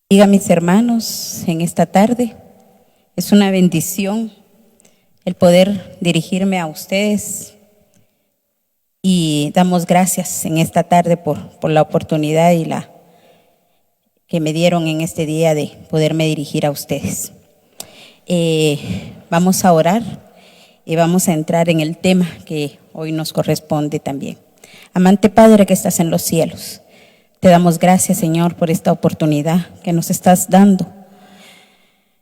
Diga, mis hermanos, en esta tarde es una bendición el poder dirigirme a ustedes y damos gracias en esta tarde por la oportunidad y la que me dieron en este día de poderme dirigir a ustedes. Vamos a orar y vamos a entrar en el tema que hoy nos corresponde también. Amante Padre que estás en los cielos, te damos gracias, Señor, por esta oportunidad que nos estás dando.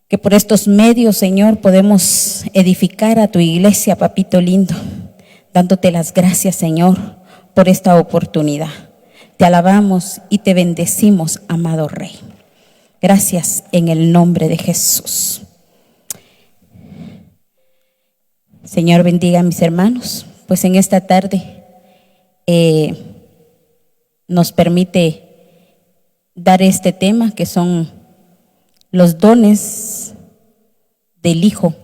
Que por estos medios, Señor, podemos edificar a tu iglesia, papito lindo, dándote las gracias, Señor, por esta oportunidad. Te alabamos y te bendecimos, amado Rey. Gracias en el nombre de Jesús. Señor, bendiga a mis hermanos, pues en esta tarde nos permite dar este tema que son los dones del Hijo,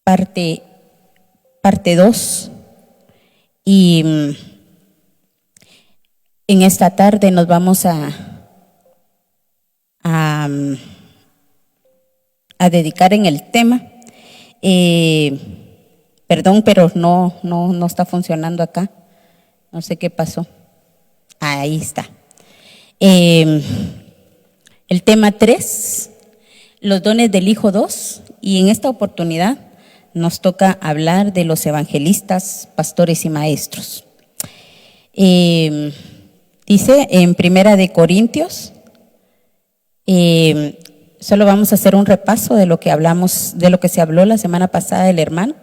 parte 2, y en esta tarde nos vamos a dedicar en el tema. Perdón, pero no está funcionando acá. No sé qué pasó. Ahí está. El tema 3, los dones del Hijo 2, y en esta oportunidad nos toca hablar de los evangelistas, pastores y maestros. Dice en Primera de Corintios, solo vamos a hacer un repaso de lo que hablamos, de lo que se habló la semana pasada del hermano,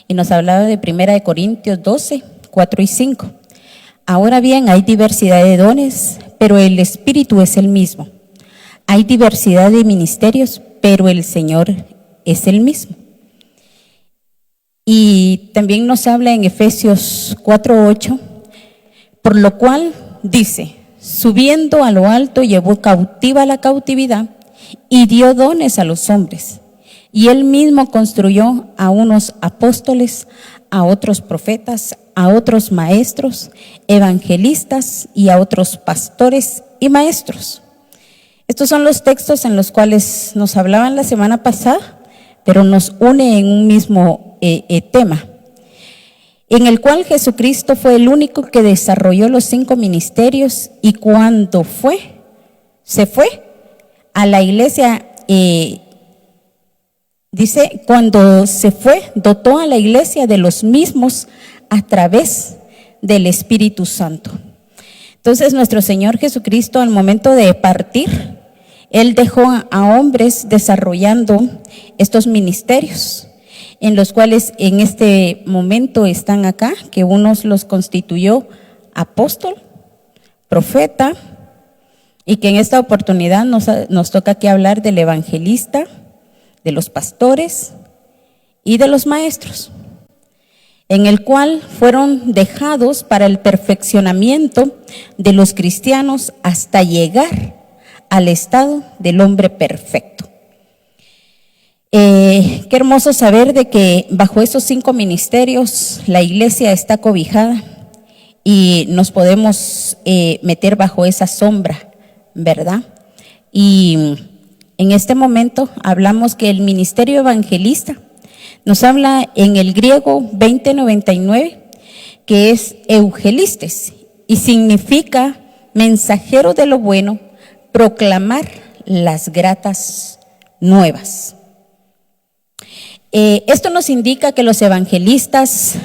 y nos hablaba de Primera de Corintios 12, 4 y 5. Ahora bien, hay diversidad de dones, pero el Espíritu es el mismo. Hay diversidad de ministerios, pero el Señor es el mismo. Y también nos habla en Efesios 4, 8, por lo cual dice, subiendo a lo alto llevó cautiva la cautividad y dio dones a los hombres. Y él mismo construyó a unos apóstoles, a otros profetas, a otros maestros, evangelistas y a otros pastores y maestros. Estos son los textos en los cuales nos hablaban la semana pasada, pero nos une en un mismo tema, en el cual Jesucristo fue el único que desarrolló los 5 ministerios, y cuando se fue a la iglesia, dice, cuando se fue, dotó a la iglesia de los mismos a través del Espíritu Santo. Entonces, nuestro Señor Jesucristo, al momento de partir, Él dejó a hombres desarrollando estos ministerios, en los cuales en este momento están acá, que unos los constituyó apóstol, profeta, y que en esta oportunidad nos toca aquí hablar del evangelista, de los pastores y de los maestros, en el cual fueron dejados para el perfeccionamiento de los cristianos hasta llegar al estado del hombre perfecto. Qué hermoso saber de que bajo esos 5 ministerios la iglesia está cobijada y nos podemos meter bajo esa sombra, ¿verdad? Y en este momento hablamos que el ministerio evangelista nos habla en el griego 2099, que es eugelistes, y significa mensajero de lo bueno, proclamar las gratas nuevas. Esto nos indica que los evangelistas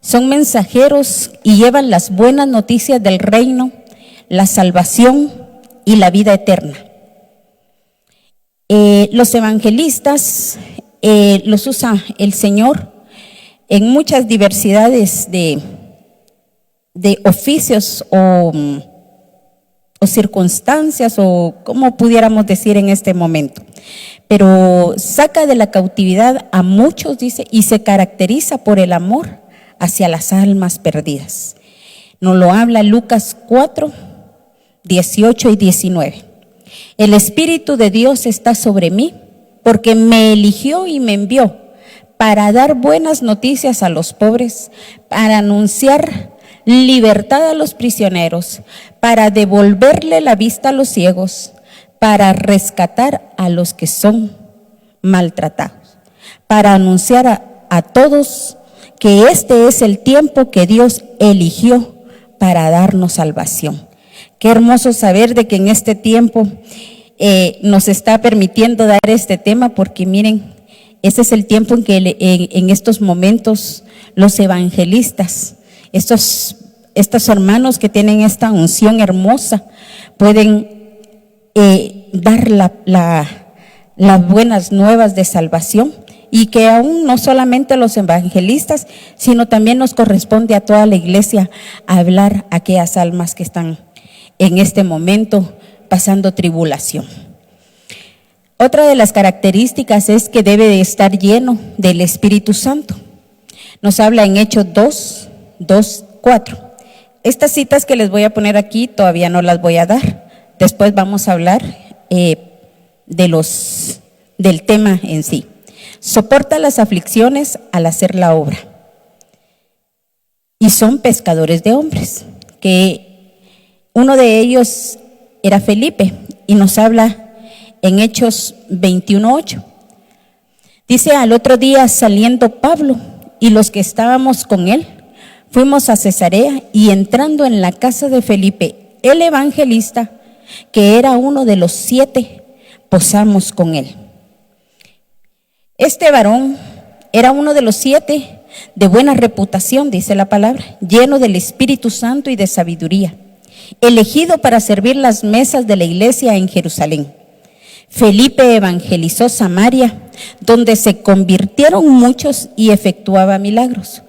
son mensajeros y llevan las buenas noticias del reino, la salvación y la vida eterna. Los evangelistas los usa el Señor en muchas diversidades de oficios o circunstancias, o como pudiéramos decir en este momento, pero saca de la cautividad a muchos, dice, y se caracteriza por el amor hacia las almas perdidas. Nos lo habla Lucas 4, 18 y 19. El Espíritu de Dios está sobre mí, porque me eligió y me envió para dar buenas noticias a los pobres, para anunciar libertad a los prisioneros, para devolverle la vista a los ciegos, para rescatar a los que son maltratados, para anunciar a todos que este es el tiempo que Dios eligió para darnos salvación. Qué hermoso saber de que en este tiempo nos está permitiendo dar este tema, porque miren, ese es el tiempo en que en estos momentos los evangelistas, estos hermanos que tienen esta unción hermosa, pueden dar las buenas nuevas de salvación, y que aún no solamente los evangelistas, sino también nos corresponde a toda la iglesia hablar a aquellas almas que están en este momento pasando tribulación. Otra de las características es que debe de estar lleno del Espíritu Santo. Nos habla en Hechos 2:4. Estas citas que les voy a poner aquí todavía no las voy a dar. Después vamos a hablar del tema en sí. Soporta las aflicciones al hacer la obra. Y son pescadores de hombres, que uno de ellos era Felipe, y nos habla en Hechos 21:8. Dice: al otro día, saliendo Pablo y los que estábamos con él, fuimos a Cesarea, y entrando en la casa de Felipe, el evangelista, que era uno de los 7, posamos con él. Este varón era uno de los 7 de buena reputación, dice la palabra, lleno del Espíritu Santo y de sabiduría, elegido para servir las mesas de la iglesia en Jerusalén. Felipe evangelizó Samaria, donde se convirtieron muchos, y efectuaba milagros.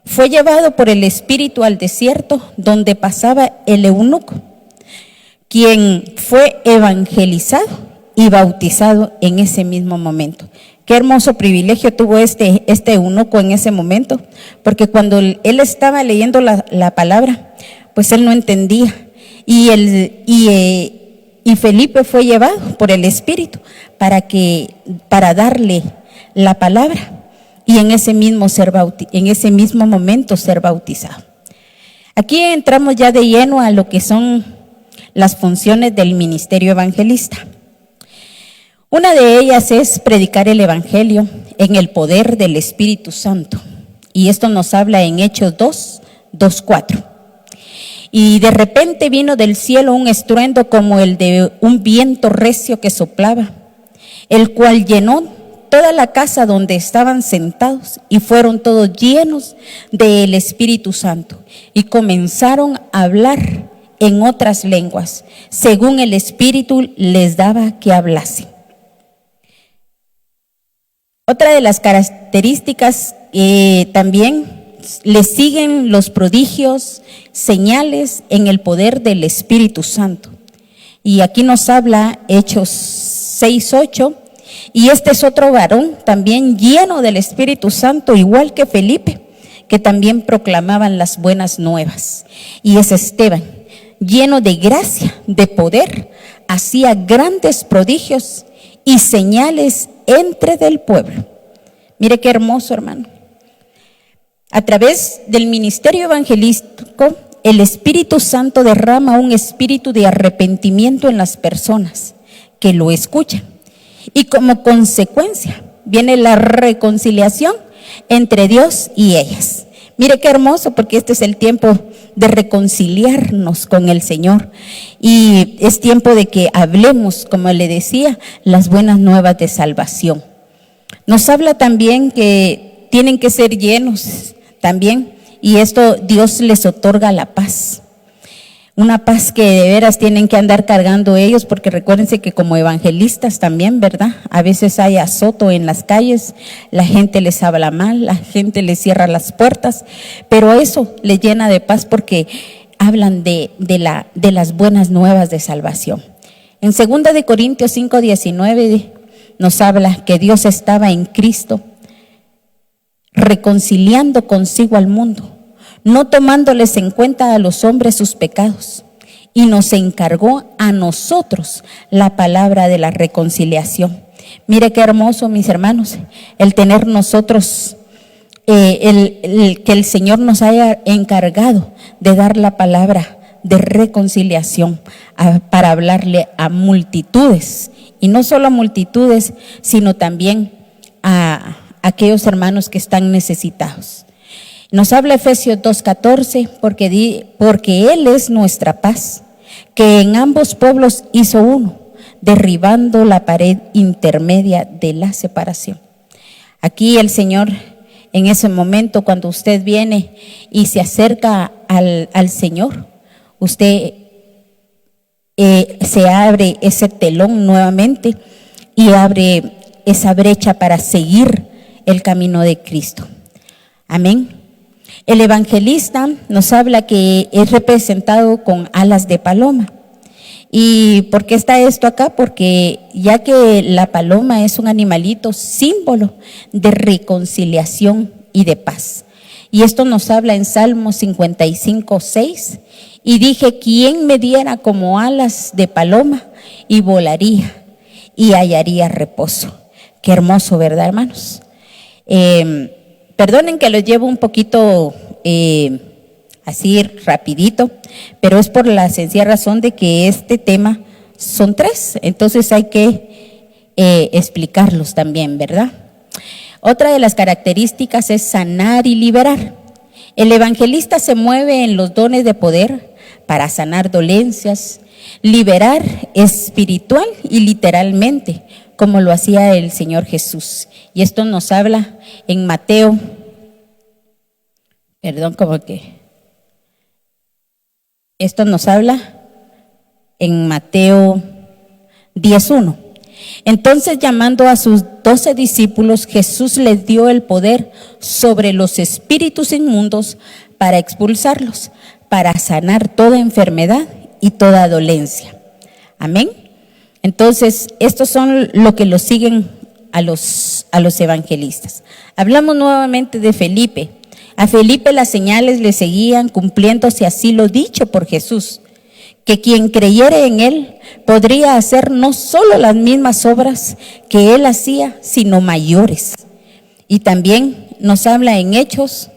Fue llevado por el Espíritu al desierto, donde pasaba el eunuco, quien fue evangelizado y bautizado en ese mismo momento. Qué hermoso privilegio tuvo este eunuco en ese momento, porque cuando él estaba leyendo la palabra, pues él no entendía, y Felipe fue llevado por el Espíritu para darle la palabra, y en ese mismo momento ser bautizado. Aquí entramos ya de lleno a lo que son las funciones del ministerio evangelista. Una de ellas es predicar el evangelio en el poder del Espíritu Santo, y esto nos habla en Hechos 2:4. Y de repente vino del cielo un estruendo como el de un viento recio que soplaba, el cual llenó toda la casa donde estaban sentados, y fueron todos llenos del Espíritu Santo, y comenzaron a hablar en otras lenguas, según el Espíritu les daba que hablasen. Otra de las características también le siguen los prodigios, señales en el poder del Espíritu Santo. Y aquí nos habla Hechos 6:8, y este es otro varón también lleno del Espíritu Santo, igual que Felipe, que también proclamaban las buenas nuevas. Y es Esteban, lleno de gracia, de poder, hacía grandes prodigios y señales entre del pueblo. Mire qué hermoso, hermano. A través del ministerio evangelístico, el Espíritu Santo derrama un espíritu de arrepentimiento en las personas que lo escuchan, y como consecuencia viene la reconciliación entre Dios y ellas. Mire qué hermoso, porque este es el tiempo de reconciliarnos con el Señor, y es tiempo de que hablemos, como le decía, las buenas nuevas de salvación. Nos habla también que tienen que ser llenos también, y esto Dios les otorga la paz, una paz que de veras tienen que andar cargando ellos, porque recuérdense que como evangelistas también, ¿verdad? A veces hay azoto en las calles, la gente les habla mal, la gente les cierra las puertas, pero eso les llena de paz, porque hablan de las buenas nuevas de salvación. En 2 de Corintios 5:19 nos habla que Dios estaba en Cristo reconciliando consigo al mundo, no tomándoles en cuenta a los hombres sus pecados, y nos encargó a nosotros la palabra de la reconciliación. Mire qué hermoso, mis hermanos, el tener nosotros que el Señor nos haya encargado de dar la palabra de reconciliación para hablarle a multitudes, y no solo a multitudes, sino también a aquellos hermanos que están necesitados. Nos habla Efesios 2:14, porque Él es nuestra paz, que en ambos pueblos hizo uno, derribando la pared intermedia de la separación. Aquí el Señor, en ese momento, cuando usted viene y se acerca al Señor, usted se abre ese telón nuevamente y abre esa brecha para seguir el camino de Cristo. Amén. El evangelista nos habla que es representado con alas de paloma. ¿Y por qué está esto acá? Porque ya que la paloma es un animalito símbolo de reconciliación y de paz. Y esto nos habla en Salmo 55:6. Y dije, ¿quién me diera como alas de paloma? Y volaría y hallaría reposo. Qué hermoso, ¿verdad, hermanos? Perdonen que los llevo un poquito así rapidito, pero es por la sencilla razón de que este tema son 3, entonces hay que explicarlos también, ¿verdad? Otra de las características es sanar y liberar. El evangelista se mueve en los dones de poder para sanar dolencias, liberar espiritual y literalmente, como lo hacía el Señor Jesús. Y esto nos habla en Mateo, esto nos habla en Mateo 10:1. Entonces, llamando a sus 12 discípulos, Jesús les dio el poder sobre los espíritus inmundos para expulsarlos, para sanar toda enfermedad y toda dolencia. Amén. Entonces, estos son lo que los siguen a los evangelistas. Hablamos nuevamente de Felipe. A Felipe las señales le seguían cumpliéndose así lo dicho por Jesús, que quien creyere en él podría hacer no solo las mismas obras que él hacía, sino mayores. Y también nos habla en Hechos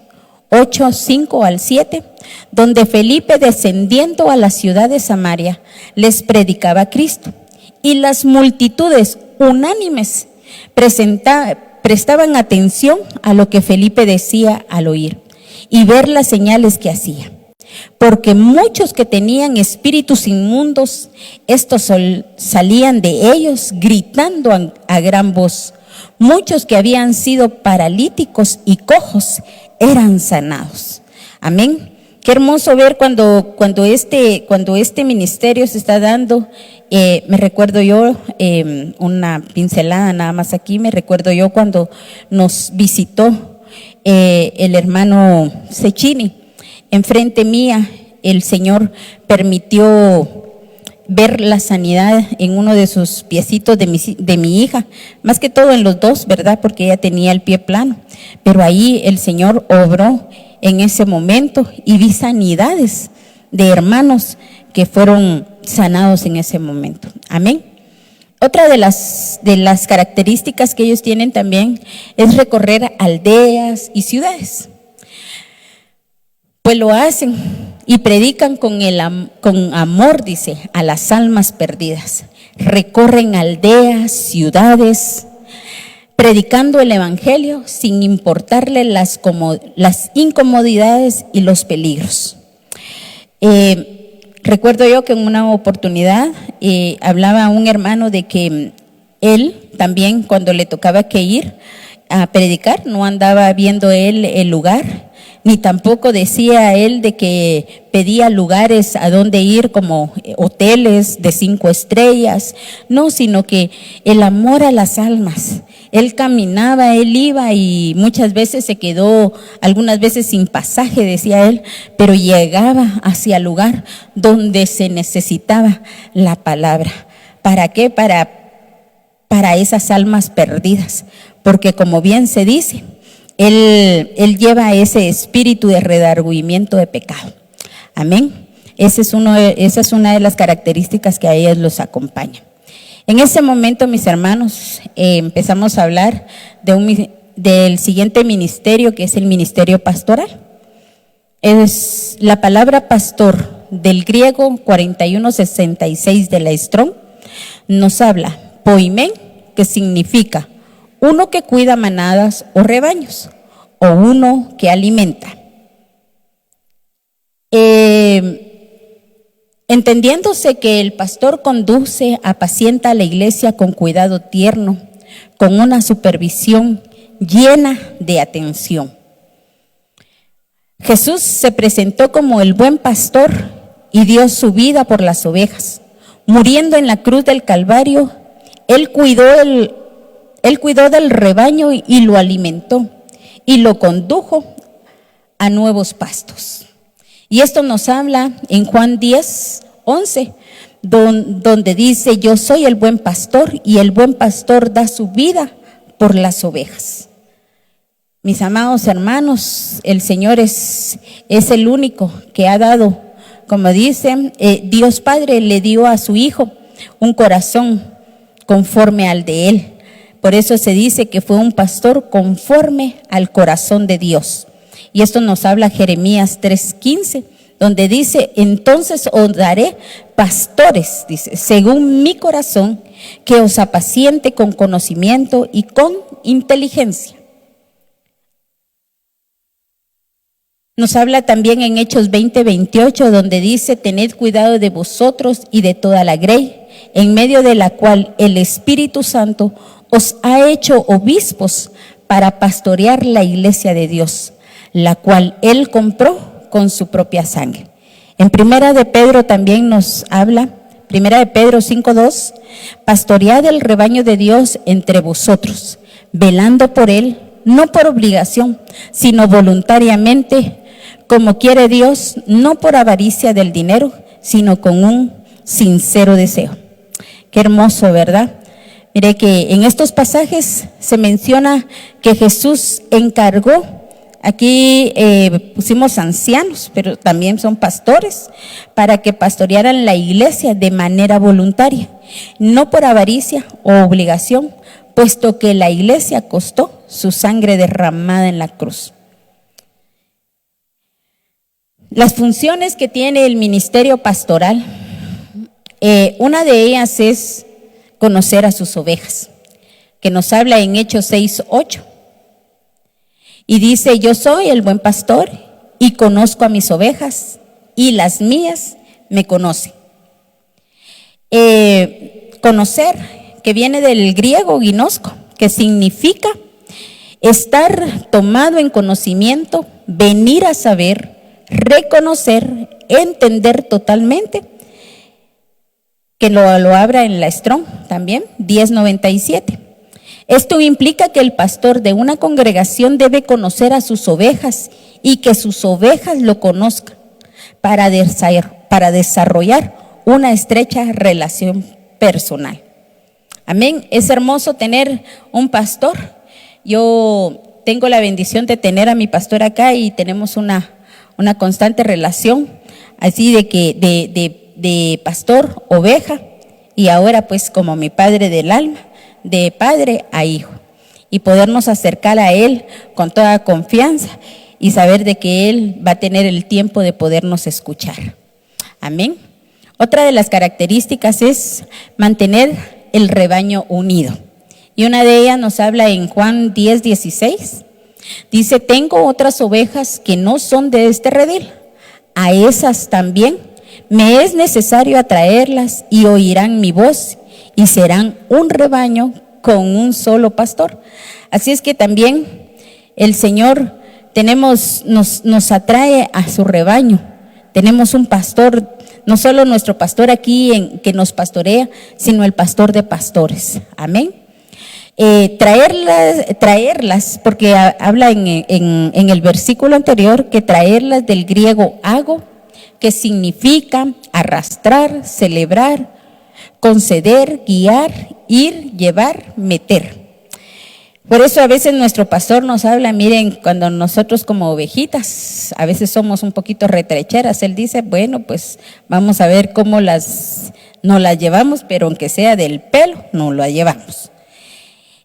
8:5-7, donde Felipe, descendiendo a la ciudad de Samaria, les predicaba a Cristo. Y las multitudes unánimes prestaban atención a lo que Felipe decía al oír y ver las señales que hacía. Porque muchos que tenían espíritus inmundos, estos salían de ellos gritando a gran voz. Muchos que habían sido paralíticos y cojos eran sanados. Amén. Qué hermoso ver cuando este ministerio se está dando. Me recuerdo yo, una pincelada nada más aquí, me recuerdo yo cuando nos visitó el hermano Cecchini. Enfrente mía, el Señor permitió ver la sanidad en uno de sus piecitos de mi hija, más que todo en los dos, ¿verdad? Porque ella tenía el pie plano, pero ahí el Señor obró en ese momento y vi sanidades de hermanos que fueron sanados en ese momento. Amén. Otra de las características que ellos tienen también es recorrer aldeas y ciudades. Pues lo hacen y predican con amor, dice, a las almas perdidas. Recorren aldeas, ciudades, predicando el evangelio sin importarle las incomodidades y los peligros. Recuerdo yo que en una oportunidad hablaba un hermano de que él también, cuando le tocaba que ir a predicar, no andaba viendo él el lugar, ni tampoco decía él de que pedía lugares a donde ir como hoteles de 5 estrellas, no, sino que el amor a las almas. Él caminaba, él iba y muchas veces se quedó, algunas veces sin pasaje, decía él, pero llegaba hacia el lugar donde se necesitaba la palabra. ¿Para qué? Para esas almas perdidas, porque como bien se dice, Él lleva ese espíritu de redargüimiento de pecado. Amén. Esa es una de las características que a ellos los acompaña. En ese momento, mis hermanos, empezamos a hablar de del siguiente ministerio, que es el ministerio pastoral. Es la palabra pastor del griego 4166 de la Strong, nos habla poimen, que significa uno que cuida manadas o rebaños, o uno que alimenta. Entendiéndose que el pastor conduce, apacienta a la iglesia con cuidado tierno, con una supervisión llena de atención. Jesús se presentó como el buen pastor y dio su vida por las ovejas. Muriendo en la cruz del Calvario, Él cuidó del rebaño y lo alimentó y lo condujo a nuevos pastos. Y esto nos habla en Juan 10:11, donde dice: yo soy el buen pastor y el buen pastor da su vida por las ovejas. Mis amados hermanos, el Señor es el único que ha dado, como dicen, Dios Padre le dio a su Hijo un corazón conforme al de Él. Por eso se dice que fue un pastor conforme al corazón de Dios. Y esto nos habla Jeremías 3:15, donde dice: entonces os daré pastores, dice, según mi corazón, que os apaciente con conocimiento y con inteligencia. Nos habla también en Hechos 20:28, donde dice: tened cuidado de vosotros y de toda la grey, en medio de la cual el Espíritu Santo os ha hecho obispos para pastorear la iglesia de Dios, la cual Él compró con su propia sangre. En Primera de Pedro también nos habla, Primera de Pedro 5:2, pastoread el rebaño de Dios entre vosotros, velando por él, no por obligación, sino voluntariamente, como quiere Dios, no por avaricia del dinero, sino con un sincero deseo. Qué hermoso, ¿verdad? Mire que en estos pasajes se menciona que Jesús encargó, aquí pusimos ancianos, pero también son pastores, para que pastorearan la iglesia de manera voluntaria, no por avaricia o obligación, puesto que la iglesia costó su sangre derramada en la cruz. Las funciones que tiene el ministerio pastoral, una de ellas es conocer a sus ovejas, que nos habla en Hechos 6:8. Y dice: yo soy el buen pastor y conozco a mis ovejas y las mías me conocen. Conocer, que viene del griego ginosco, que significa estar tomado en conocimiento, venir a saber, reconocer, entender totalmente, que lo abra en la Strong también, 1097. Esto implica que el pastor de una congregación debe conocer a sus ovejas y que sus ovejas lo conozcan para desarrollar una estrecha relación personal. Amén. Es hermoso tener un pastor. Yo tengo la bendición de tener a mi pastor acá y tenemos una constante relación, así de pastor, oveja, y ahora pues como mi padre del alma, de padre a hijo, y podernos acercar a él con toda confianza y saber de que él va a tener el tiempo de podernos escuchar. Amén. Otra de las características es mantener el rebaño unido. Y una de ellas nos habla en Juan 10:16. Dice: tengo otras ovejas que no son de este redil. A esas también me es necesario atraerlas y oirán mi voz y serán un rebaño con un solo pastor. Así es que también el Señor nos atrae a su rebaño. Tenemos un pastor, no solo nuestro pastor aquí que nos pastorea, sino el pastor de pastores. Amén. Traerlas, porque habla en el versículo anterior que traerlas del griego ago, que significa arrastrar, celebrar, conceder, guiar, ir, llevar, meter. Por eso a veces nuestro pastor nos habla, miren, cuando nosotros como ovejitas, a veces somos un poquito retrecheras, él dice: bueno, pues vamos a ver cómo nos las llevamos, pero aunque sea del pelo, no la llevamos.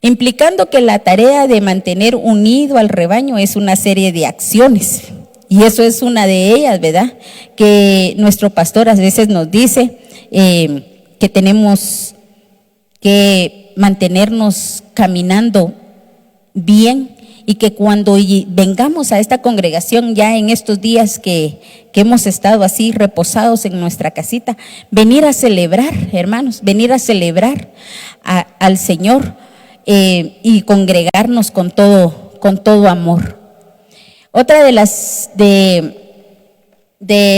implicando que la tarea de mantener unido al rebaño es una serie de acciones. Y eso es una de ellas, ¿verdad? Que nuestro pastor a veces nos dice que tenemos que mantenernos caminando bien y que cuando vengamos a esta congregación ya en estos días que hemos estado así reposados en nuestra casita, venir a celebrar, hermanos, venir a celebrar al Señor y congregarnos con todo amor. Otra de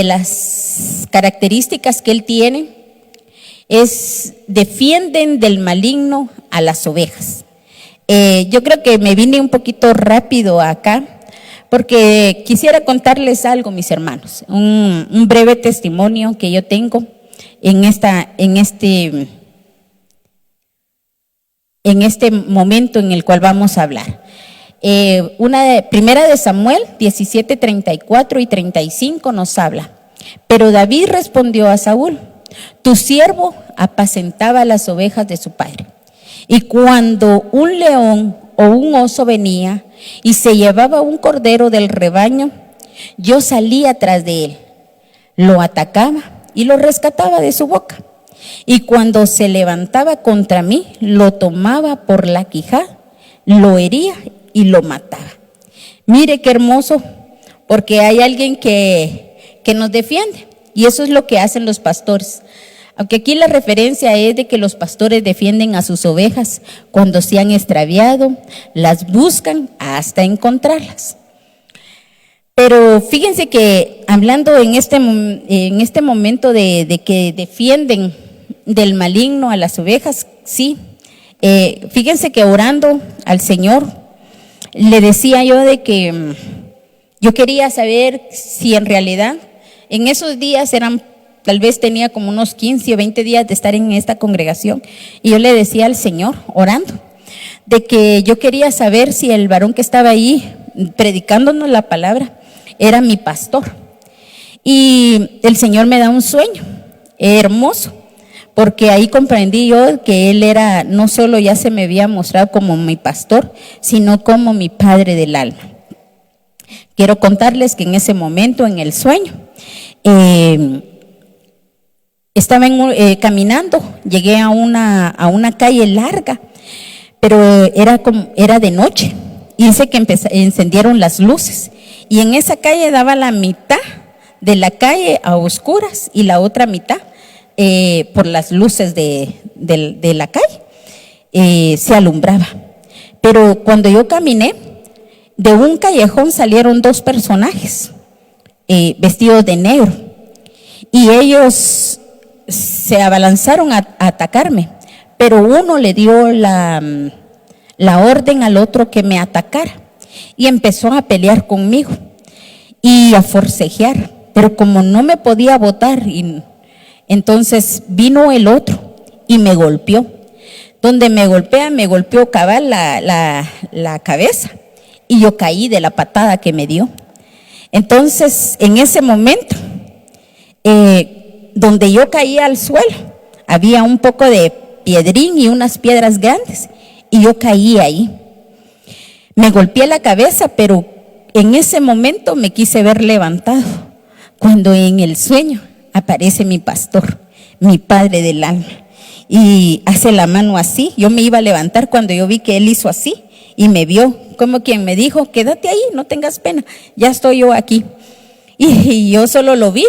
las características que Él tiene es: defienden del maligno a las ovejas. Yo creo que me vine un poquito rápido acá porque quisiera contarles algo, mis hermanos, un breve testimonio que yo tengo en este momento en el cual vamos a hablar. Primera de Samuel 17, 34 y 35 nos habla: pero David respondió a Saúl: tu siervo apacentaba las ovejas de su padre, y cuando un león o un oso venía y se llevaba un cordero del rebaño, yo salía tras de él, lo atacaba y lo rescataba de su boca, y cuando se levantaba contra mí, lo tomaba por la quijada, lo hería y lo mataba. Mire qué hermoso, porque hay alguien que nos defiende, y eso es lo que hacen los pastores. Aunque aquí la referencia es de que los pastores defienden a sus ovejas cuando se han extraviado, las buscan hasta encontrarlas. Pero fíjense que hablando en este momento de que defienden del maligno a las ovejas, sí, fíjense que orando al Señor, le decía yo de que yo quería saber si en realidad en esos días tal vez tenía como unos 15 o 20 días de estar en esta congregación, y yo le decía al Señor, orando, de que yo quería saber si el varón que estaba ahí predicándonos la palabra era mi pastor. Y el Señor me da un sueño hermoso, porque ahí comprendí yo que Él era, no solo ya se me había mostrado como mi pastor, sino como mi padre del alma. Quiero contarles que en ese momento, en el sueño, estaba caminando, llegué a una calle larga, pero era de noche, y dice que encendieron las luces, y en esa calle daba la mitad de la calle a oscuras y la otra mitad por las luces de la calle se alumbraba. Pero cuando yo caminé, de un callejón salieron dos personajes vestidos de negro, y ellos se abalanzaron a atacarme, pero uno le dio la orden al otro que me atacara, y empezó a pelear conmigo y a forcejear, pero como no me podía botar, entonces vino el otro y me golpeó. Donde me golpeó cabal la cabeza, y yo caí de la patada que me dio. Entonces, en ese momento, donde yo caí al suelo, había un poco de piedrín y unas piedras grandes, y yo caí ahí. Me golpeé la cabeza, pero en ese momento me quise ver levantado, cuando en el sueño aparece mi pastor, mi padre del alma, y hace la mano así. Yo me iba a levantar cuando yo vi que él hizo así, y me vio como quien me dijo: quédate ahí, no tengas pena, ya estoy yo aquí. Y yo solo lo vi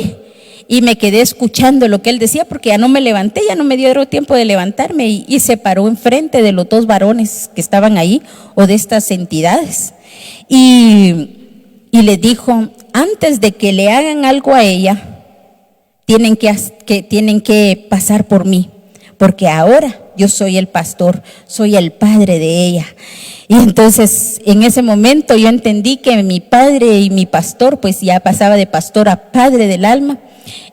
y me quedé escuchando lo que él decía, porque ya no me levanté, ya no me dio tiempo de levantarme, y se paró enfrente de los dos varones que estaban ahí, o de estas entidades, y le dijo: antes de que le hagan algo a ella, tienen que pasar por mí, porque ahora yo soy el pastor, soy el padre de ella. Y entonces en ese momento yo entendí que mi padre y mi pastor, pues ya pasaba de pastor a padre del alma.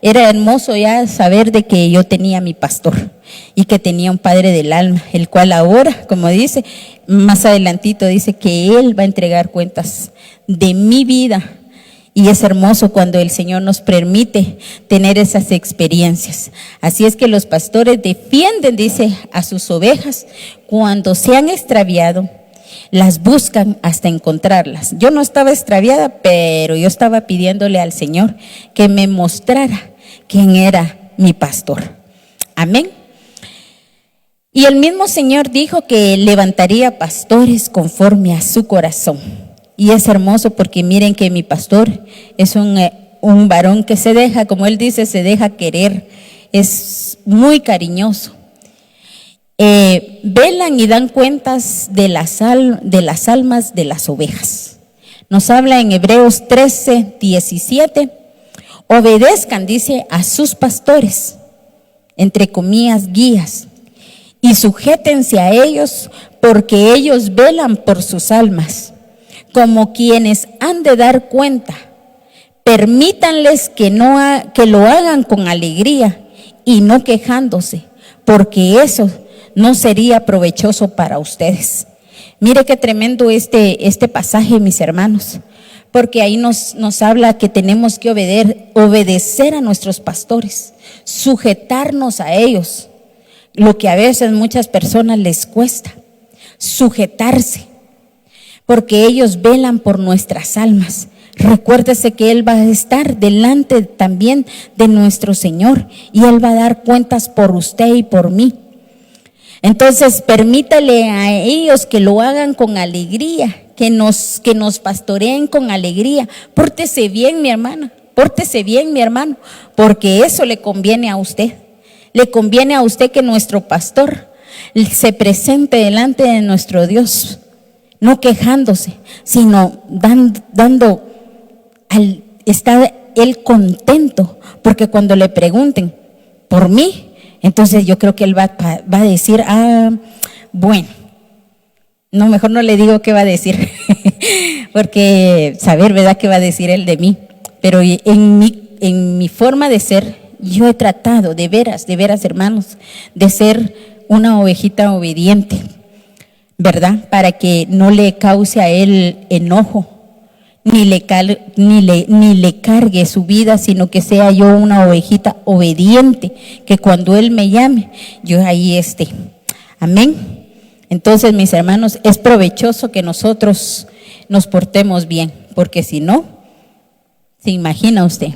Era hermoso ya saber de que yo tenía mi pastor y que tenía un padre del alma, el cual ahora, como dice, más adelantito dice que él va a entregar cuentas de mi vida Y es hermoso cuando el Señor nos permite tener esas experiencias. Así es que los pastores defienden, dice, a sus ovejas cuando se han extraviado. Las buscan hasta encontrarlas. Yo no estaba extraviada, pero yo estaba pidiéndole al Señor que me mostrara quién era mi pastor. Amén. Y el mismo Señor dijo que levantaría pastores conforme a su corazón. Y es hermoso porque miren que mi pastor es un varón que se deja, como él dice, se deja querer. Es muy cariñoso. Velan y dan cuentas de las almas de las ovejas. Nos habla en Hebreos 13:17. Obedezcan, dice, a sus pastores, entre comillas, guías, y sujétense a ellos, porque ellos velan por sus almas, como quienes han de dar cuenta. Permítanles que lo hagan con alegría y no quejándose, porque eso no sería provechoso para ustedes. Mire qué tremendo este pasaje, mis hermanos, porque ahí nos habla que tenemos que obedecer a nuestros pastores, sujetarnos a ellos, lo que a veces muchas personas les cuesta, sujetarse, porque ellos velan por nuestras almas. Recuérdese que Él va a estar delante también de nuestro Señor y Él va a dar cuentas por usted y por mí. Entonces permítale a ellos que lo hagan con alegría, que nos pastoreen con alegría. Pórtese bien, mi hermana, pórtese bien, mi hermano, porque eso le conviene a usted. Le conviene a usted que nuestro pastor se presente delante de nuestro Dios, no quejándose, sino está Él contento, porque cuando le pregunten por mí, entonces yo creo que Él va a decir, bueno, no, mejor no le digo qué va a decir, porque saber, ¿verdad?, qué va a decir Él de mí. Pero en mi forma de ser, yo he tratado de veras, hermanos, de ser una ovejita obediente, ¿verdad? Para que no le cause a Él enojo, ni le cargue su vida, sino que sea yo una ovejita obediente, que cuando Él me llame, yo ahí esté. Amén. Entonces, mis hermanos, es provechoso que nosotros nos portemos bien, porque si no, se imagina usted.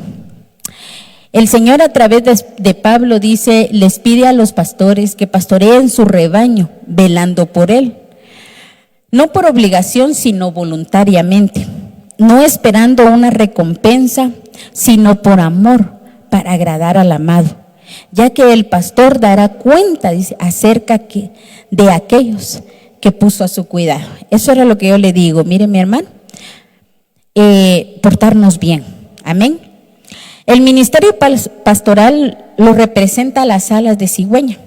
El Señor a través de Pablo dice, les pide a los pastores que pastoreen su rebaño, velando por él, no por obligación, sino voluntariamente, no esperando una recompensa, sino por amor, para agradar al amado, ya que el pastor dará cuenta, dice, acerca de aquellos que puso a su cuidado. Eso era lo que yo le digo, mire mi hermano, portarnos bien, amén. El ministerio pastoral lo representa las alas de cigüeña.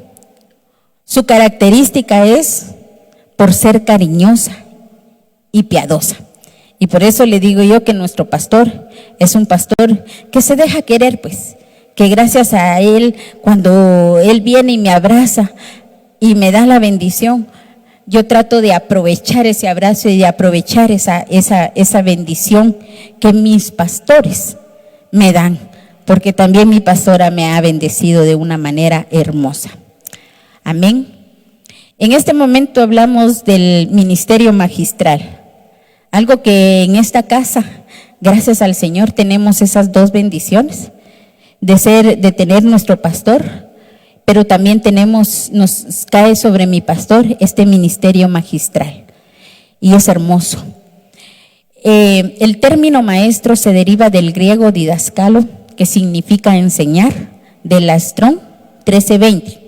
Su característica es por ser cariñosa y piadosa. Y por eso le digo yo que nuestro pastor es un pastor que se deja querer, pues, que gracias a él, cuando él viene y me abraza y me da la bendición, yo trato de aprovechar ese abrazo y de aprovechar esa bendición que mis pastores me dan, porque también mi pastora me ha bendecido de una manera hermosa. Amén. En este momento hablamos del ministerio magistral, algo que en esta casa, gracias al Señor, tenemos esas dos bendiciones de tener nuestro pastor, pero también nos cae sobre mi pastor este ministerio magistral, y es hermoso. El término maestro se deriva del griego didascalo, que significa enseñar, de la Strong 13:20.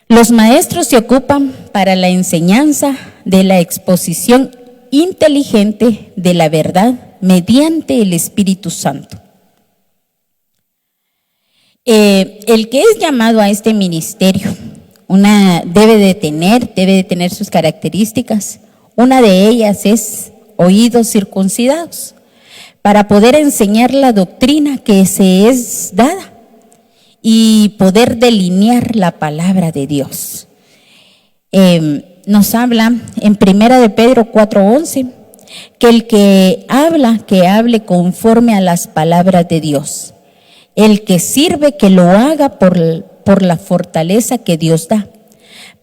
Los maestros se ocupan para la enseñanza de la exposición inteligente de la verdad mediante el Espíritu Santo. El que es llamado a este ministerio debe de tener sus características. Una de ellas es oídos circuncidados, para poder enseñar la doctrina que se es dada y poder delinear la palabra de Dios. Nos habla en 1 de Pedro 4:11, que el que hable conforme a las palabras de Dios. El que sirve, que lo haga por la fortaleza que Dios da,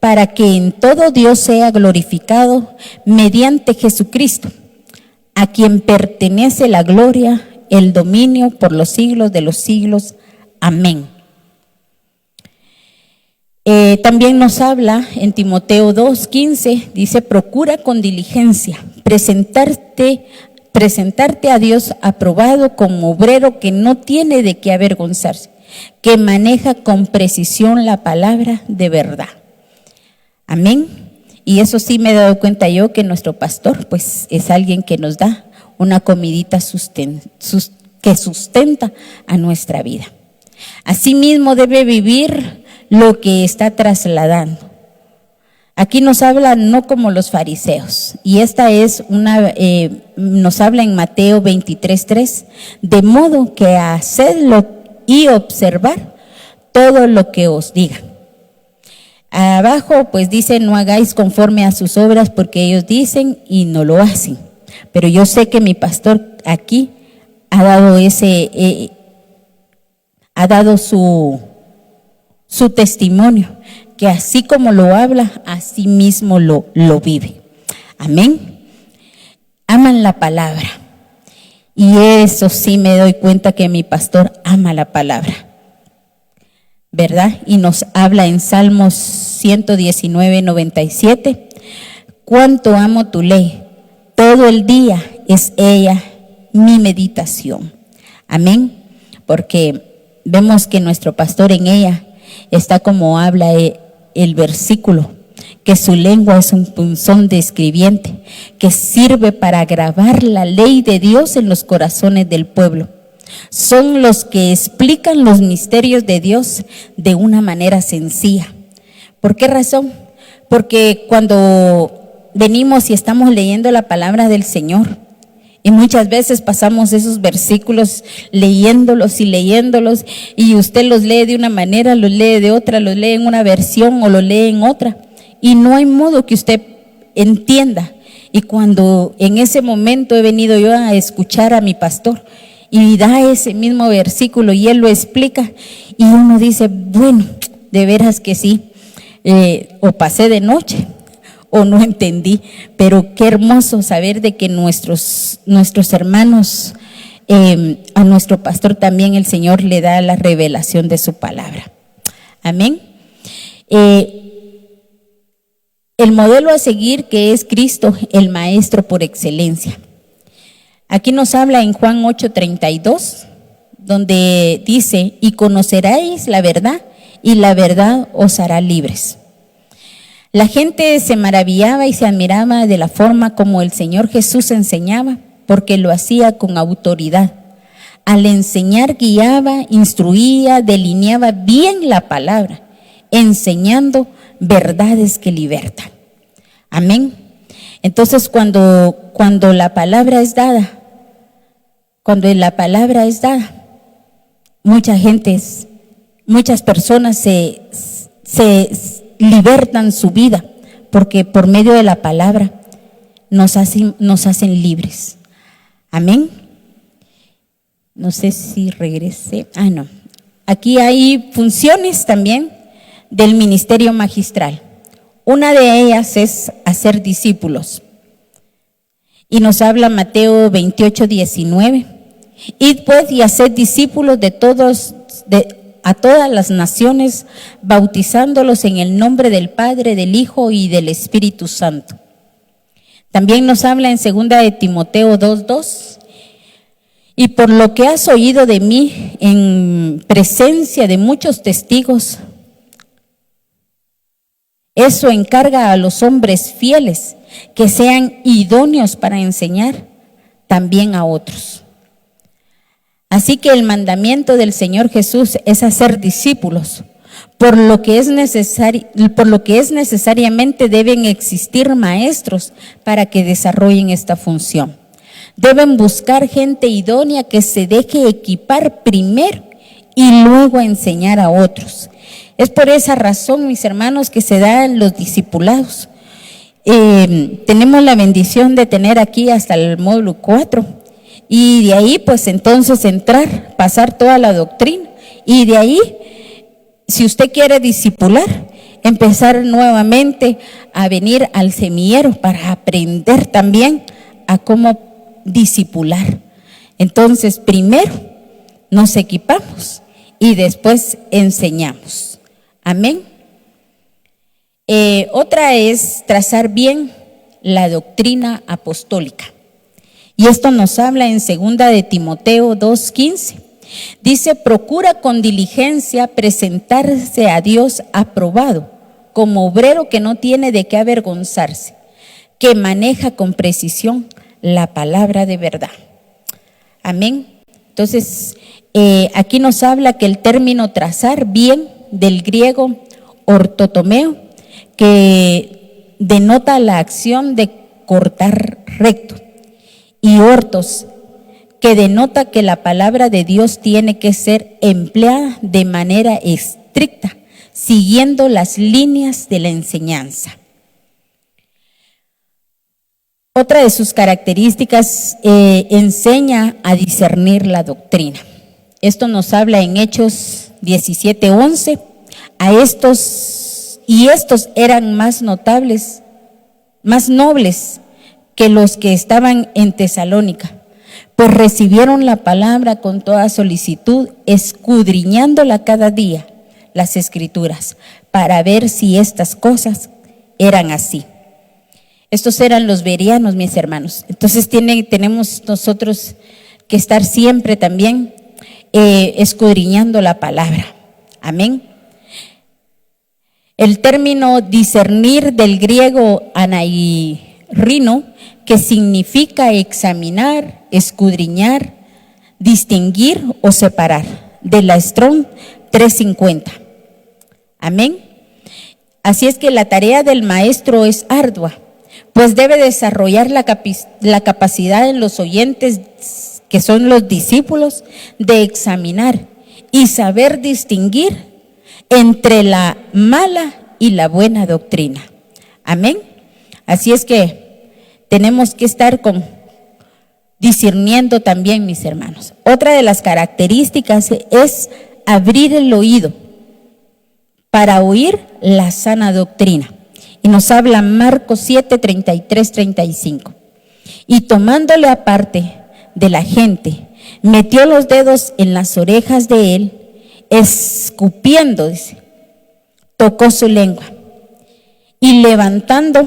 para que en todo Dios sea glorificado mediante Jesucristo, a quien pertenece la gloria, el dominio por los siglos de los siglos. Amén. También nos habla en Timoteo 2:15, dice: procura con diligencia presentarte a Dios aprobado como obrero que no tiene de qué avergonzarse, que maneja con precisión la palabra de verdad. Amén. Y eso sí me he dado cuenta yo, que nuestro pastor pues es alguien que nos da una comidita que sustenta a nuestra vida. Asimismo debe vivir lo que está trasladando. Aquí nos habla no como los fariseos, y esta es nos habla en Mateo 23:3, de modo que hacedlo y observar todo lo que os diga. Abajo pues dice: no hagáis conforme a sus obras, porque ellos dicen y no lo hacen. Pero yo sé que mi pastor aquí ha dado su testimonio, que así como lo habla, así mismo lo vive. Amén. Aman la palabra. Y eso sí me doy cuenta que mi pastor ama la palabra, ¿verdad? Y nos habla en Salmos 119:97: cuánto amo tu ley, todo el día es ella mi meditación. Amén. Porque vemos que nuestro pastor en ella está como habla el versículo, que su lengua es un punzón de escribiente, que sirve para grabar la ley de Dios en los corazones del pueblo. Son los que explican los misterios de Dios de una manera sencilla. ¿Por qué razón? Porque cuando venimos y estamos leyendo la palabra del Señor, y muchas veces pasamos esos versículos leyéndolos, y usted los lee de una manera, los lee de otra, los lee en una versión o lo lee en otra, y no hay modo que usted entienda. Y cuando en ese momento he venido yo a escuchar a mi pastor y da ese mismo versículo y él lo explica, y uno dice: bueno, de veras que sí, o pasé de noche o no entendí, pero qué hermoso saber de que nuestros hermanos, a nuestro pastor también el Señor le da la revelación de su palabra. Amén. El modelo a seguir, que es Cristo, el maestro por excelencia. Aquí nos habla en Juan 8:32, donde dice: y conoceréis la verdad, y la verdad os hará libres. La gente se maravillaba y se admiraba de la forma como el Señor Jesús enseñaba, porque lo hacía con autoridad. Al enseñar guiaba, instruía, delineaba bien la palabra, enseñando verdades que libertan. Amén. Entonces cuando la palabra es dada, muchas personas se libertan su vida, porque por medio de la palabra nos hacen libres. Amén. No sé si regresé. No. Aquí hay funciones también del ministerio magistral. Una de ellas es hacer discípulos. Y nos habla Mateo 28:19. Id pues y haced discípulos a todas las naciones, bautizándolos en el nombre del Padre, del Hijo y del Espíritu Santo. También nos habla en 2 de Timoteo 2:2. Y por lo que has oído de mí en presencia de muchos testigos, eso encarga a los hombres fieles, que sean idóneos para enseñar también a otros. Así que el mandamiento del Señor Jesús es hacer discípulos, por lo que es necesariamente deben existir maestros para que desarrollen esta función. Deben buscar gente idónea que se deje equipar primero y luego enseñar a otros. Es por esa razón, mis hermanos, que se dan los discipulados. tenemos la bendición de tener aquí hasta el módulo 4 y de ahí pues entonces entrar, pasar toda la doctrina y de ahí, si usted quiere discipular, empezar nuevamente a venir al semillero para aprender también a cómo discipular. Entonces, primero nos equipamos y después enseñamos. Amén. Otra es trazar bien la doctrina apostólica. Y esto nos habla en 2 de Timoteo 2:15. Dice, procura con diligencia presentarse a Dios aprobado, como obrero que no tiene de qué avergonzarse, que maneja con precisión la palabra de verdad. Amén. Entonces, aquí nos habla que el término trazar bien, del griego ortotomeo, que denota la acción de cortar recto, y ortos, que denota que la palabra de Dios tiene que ser empleada de manera estricta, siguiendo las líneas de la enseñanza. Otra de sus características, enseña a discernir la doctrina. Esto nos habla en Hechos 17:11. Estos eran más nobles que los que estaban en Tesalónica, pues recibieron la palabra con toda solicitud, escudriñándola cada día, las Escrituras, para ver si estas cosas eran así. Estos eran los bereanos, mis hermanos. Entonces tenemos nosotros que estar siempre también escudriñando la palabra. Amén. El término discernir, del griego anairino, que significa examinar, escudriñar, distinguir o separar, de la Strong 350. Amén. Así es que la tarea del maestro es ardua, pues debe desarrollar la capacidad en los oyentes, que son los discípulos, de examinar y saber distinguir entre la mala y la buena doctrina. Amén. Así es que tenemos que estar discerniendo también, mis hermanos. Otra de las características es abrir el oído para oír la sana doctrina. Y nos habla Marcos 7, 33, 35. Y tomándole aparte de la gente, metió los dedos en las orejas de él, escupiendo, dice, tocó su lengua. Y levantando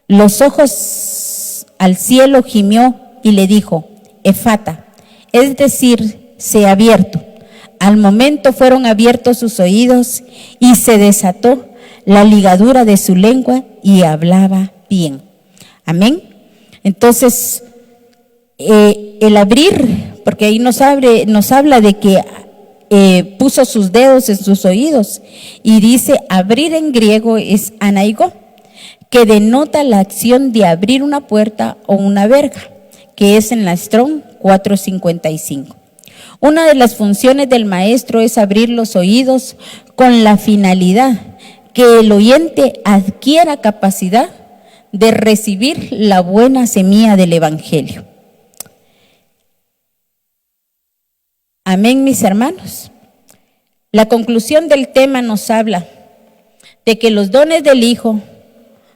los ojos al cielo, gimió y le dijo, Efata, es decir, sea abierto. Al momento fueron abiertos sus oídos y se desató la ligadura de su lengua y hablaba bien. Amén. Entonces, el abrir, porque ahí nos habla de que puso sus dedos en sus oídos, y dice abrir en griego es anaigo, que denota la acción de abrir una puerta o una verga, que es en la Strong 455. Una de las funciones del maestro es abrir los oídos con la finalidad que el oyente adquiera capacidad de recibir la buena semilla del Evangelio. Amén, mis hermanos. La conclusión del tema nos habla de que los dones del Hijo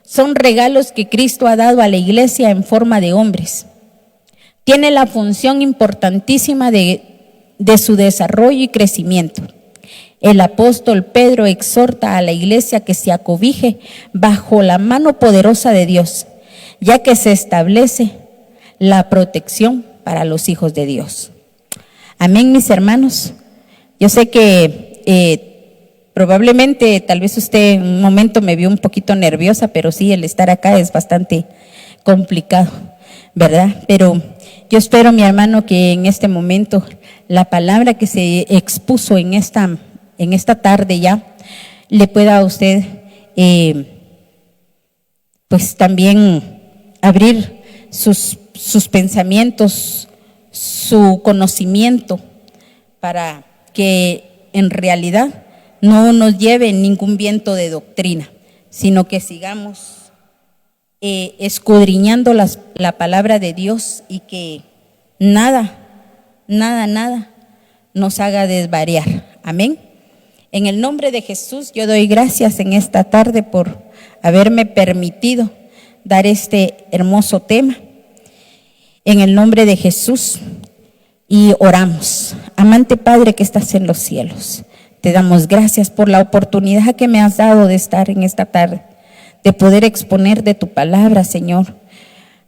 son regalos que Cristo ha dado a la iglesia en forma de hombres. Tiene la función importantísima de su desarrollo y crecimiento. El apóstol Pedro exhorta a la iglesia que se acobije bajo la mano poderosa de Dios, ya que se establece la protección para los hijos de Dios. Amén, mis hermanos. Yo sé que probablemente, tal vez usted en un momento me vio un poquito nerviosa, pero sí, el estar acá es bastante complicado, ¿verdad? Pero yo espero, mi hermano, que en este momento la palabra que se expuso en esta tarde ya le pueda a usted pues también abrir sus pensamientos, su conocimiento, para que en realidad no nos lleve ningún viento de doctrina, sino que sigamos escudriñando la palabra de Dios y que nada nos haga desvariar. Amén. En el nombre de Jesús, yo doy gracias en esta tarde por haberme permitido dar este hermoso tema. En el nombre de Jesús, y oramos. Amante Padre que estás en los cielos, te damos gracias por la oportunidad que me has dado de estar en esta tarde, de poder exponer de tu palabra, Señor.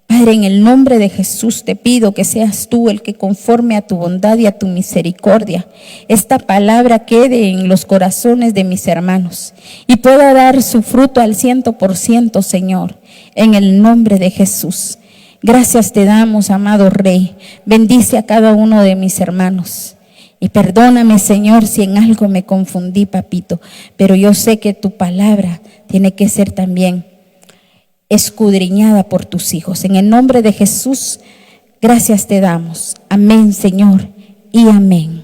Padre, en el nombre de Jesús te pido que seas tú el que, conforme a tu bondad y a tu misericordia, esta palabra quede en los corazones de mis hermanos y pueda dar su fruto al 100%, Señor, en el nombre de Jesús. Gracias te damos, amado Rey. Bendice a cada uno de mis hermanos. Y perdóname, Señor, si en algo me confundí, papito. Pero yo sé que tu palabra tiene que ser también escudriñada por tus hijos. En el nombre de Jesús, gracias te damos. Amén, Señor, y amén.